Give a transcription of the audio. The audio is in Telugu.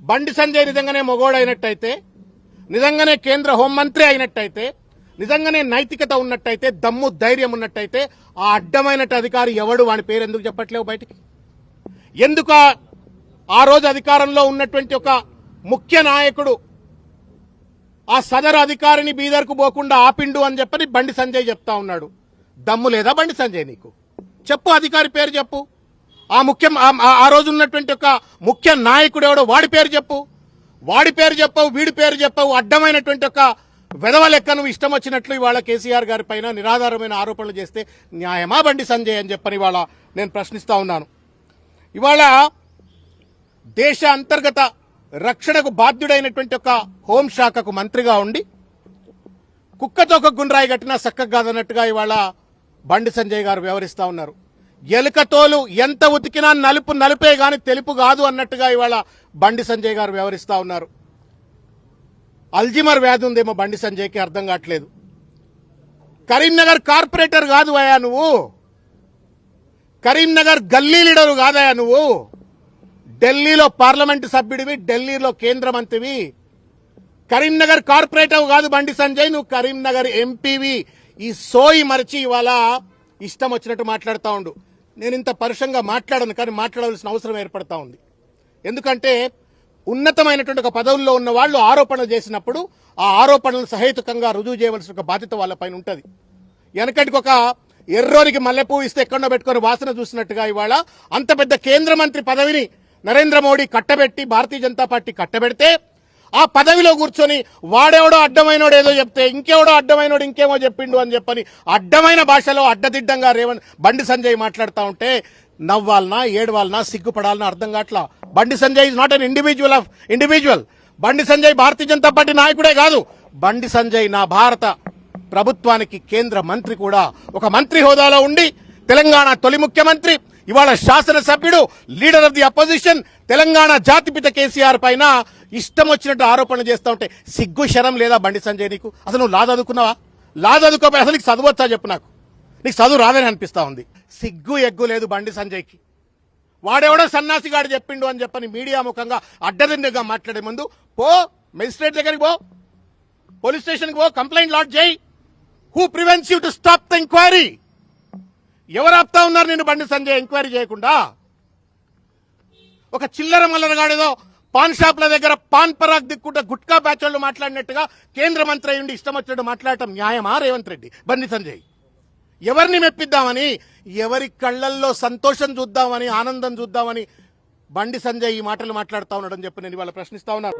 బండి సంజయ్ నిజంగానే మొగోడు అయినట్టయితే, నిజంగానే కేంద్ర హోంమంత్రి అయినట్టయితే, నిజంగానే నైతికత ఉన్నట్టయితే, దమ్ము ధైర్యం ఉన్నట్టయితే ఆ అడ్డమైన అధికారి ఎవడు, వాని పేరు ఎందుకు చెప్పట్లేవు బయటికి? ఎందుకు ఆ రోజు అధికారంలో ఉన్నటువంటి ఒక ముఖ్య నాయకుడు ఆ సదరు అధికారిని బీదర్కు పోకుండా ఆపిండు అని చెప్పని బండి సంజయ్ చెప్తా ఉన్నాడు. దమ్ము లేదా బండి సంజయ్ నీకు? చెప్పు, అధికారి పేరు చెప్పు. ఆ రోజు ఉన్నటువంటి ఒక ముఖ్య నాయకుడు ఎవడో వాడి పేరు చెప్పు. వాడి పేరు చెప్పవు, వీడి పేరు చెప్పవు. అడ్డమైనటువంటి ఒక వెధవ లెక్క నువ్వు ఇష్టం వచ్చినట్లు ఇవాళ కేసీఆర్ గారి పైన నిరాధారమైన ఆరోపణలు చేస్తే న్యాయమా బండి సంజయ్ అని చెప్పని ఇవాళ నేను ప్రశ్నిస్తా ఉన్నాను. ఇవాళ దేశ అంతర్గత రక్షణకు బాధ్యుడైనటువంటి ఒక హోంశాఖకు మంత్రిగా ఉండి కుక్కతో ఒక గుండ్రాయి కట్టినా చక్కగా కాదన్నట్టుగా ఇవాళ బండి సంజయ్ గారు వ్యవహరిస్తా ఉన్నారు. ఎలుకతోలు ఎంత ఉతికినా నలుపు నలుపే గాని తెలుపు కాదు అన్నట్టుగా ఇవాళ బండి సంజయ్ గారు వ్యవహరిస్తా ఉన్నారు. అల్జిమర్ వ్యాధి ఉందేమో బండి సంజయ్కి, అర్థం కావట్లేదు. కరీంనగర్ కార్పొరేటర్ కాదు అయ్యా నువ్వు, కరీంనగర్ గల్లీ లీడరు కాదయా నువ్వు. ఢిల్లీలో పార్లమెంటు సభ్యుడివి, ఢిల్లీలో కేంద్ర మంత్రివి. కరీంనగర్ కార్పొరేటర్ కాదు బండి సంజయ్, నువ్వు కరీంనగర్ ఎంపీవి. ఈ సోయి మరిచి ఇవాళ ఇష్టం వచ్చినట్టు మాట్లాడుతూ ఉండు. నేను ఇంత పరుషంగా మాట్లాడను, కానీ మాట్లాడవలసిన అవసరం ఏర్పడతా ఉంది. ఎందుకంటే ఉన్నతమైనటువంటి ఒక పదవుల్లో ఉన్న వాళ్ళు ఆరోపణలు చేసినప్పుడు ఆ ఆరోపణలు సహేతుకంగా రుజువు చేయవలసిన ఒక బాధ్యత వాళ్ళపైన ఉంటుంది. వెనకటికి ఒక ఎర్రోనికి మల్లెపూ ఇస్తే ఎక్కడో పెట్టుకుని వాసన చూసినట్టుగా ఇవాళ అంత పెద్ద కేంద్ర మంత్రి పదవిని నరేంద్ర మోడీ కట్టబెట్టి, భారతీయ జనతా పార్టీ కట్టబెడితే ఆ పదవిలో కూర్చొని వాడెవడో అడ్డమైనోడు ఏదో చెప్తే ఇంకెవడో అడ్డమైనోడు ఇంకేమో చెప్పిండు అని చెప్పని అడ్డమైన భాషలో అడ్డదిడ్డంగా బండి సంజయ్ మాట్లాడుతూ ఉంటే నవ్వాలనా ఏడవాలనా సిగ్గుపడాలనా అర్థం కావట్లా. Bandi Sanjay is not an individual. Bandi Sanjay Bharatiya Janata party నాయకుడే కాదు, బండి సంజయ్ నా భారత ప్రభుత్వానికి కేంద్ర మంత్రి కూడా. ఒక మంత్రి హోదాలో ఉండి తెలంగాణ తొలి ముఖ్యమంత్రి, ఇవాళ శాసనసభ్యుడు, leader of the opposition, Telangana జాతిపిత కేసీఆర్ పైన ఇష్టం వచ్చినట్టు ఆరోపణలు చేస్తూ ఉంటే సిగ్గు శరం లేదా బండి సంజయ్ నీకు? అసలు నువ్వు లా చదువుకున్నావా? లా చదువుకోపోయి అసలు నీకు చదువచ్చా చెప్పు నాకు. నీకు చదువు రాదని అనిపిస్తా ఉంది. సిగ్గు ఎగ్గు లేదు బండి సంజయ్కి. వాడెవడో సన్నాసిగాడు చెప్పిండు అని చెప్పని మీడియా ముఖంగా అడ్డదిడ్డంగా మాట్లాడే ముందు పో, మెజిస్ట్రేట్ దగ్గరికి పో, పోలీస్ స్టేషన్కి పో, కంప్లైంట్ లాడ్జ్ చేయి. Who prevents you to stop the enquiry? ఎవరు ఆపుతా ఉన్నారు నేను బండి సంజయ్ ఎంక్వైరీ చేయకుండా? ఒక చిల్లర మల్లరగాడేదో పాన్ షాప్ల దగ్గర పాన్ పరాగ్ దిక్కుంటే గుట్కా బ్యాచ్ వాళ్ళు మాట్లాడినట్టుగా కేంద్ర మంత్రి అయ్యుండి ఇష్టం వచ్చినట్టు మాట్లాడటం న్యాయమా రేవంత్ రెడ్డి? బండి సంజయ్ ఎవరిని మెప్పిద్దామని, ఎవరి కళ్లల్లో సంతోషం చూద్దామని, ఆనందం చూద్దామని బండి సంజయ్ ఈ మాటలు మాట్లాడుతూ ఉన్నాడని చెప్పి నేను ఇవాళ ప్రశ్నిస్తా ఉన్నాను.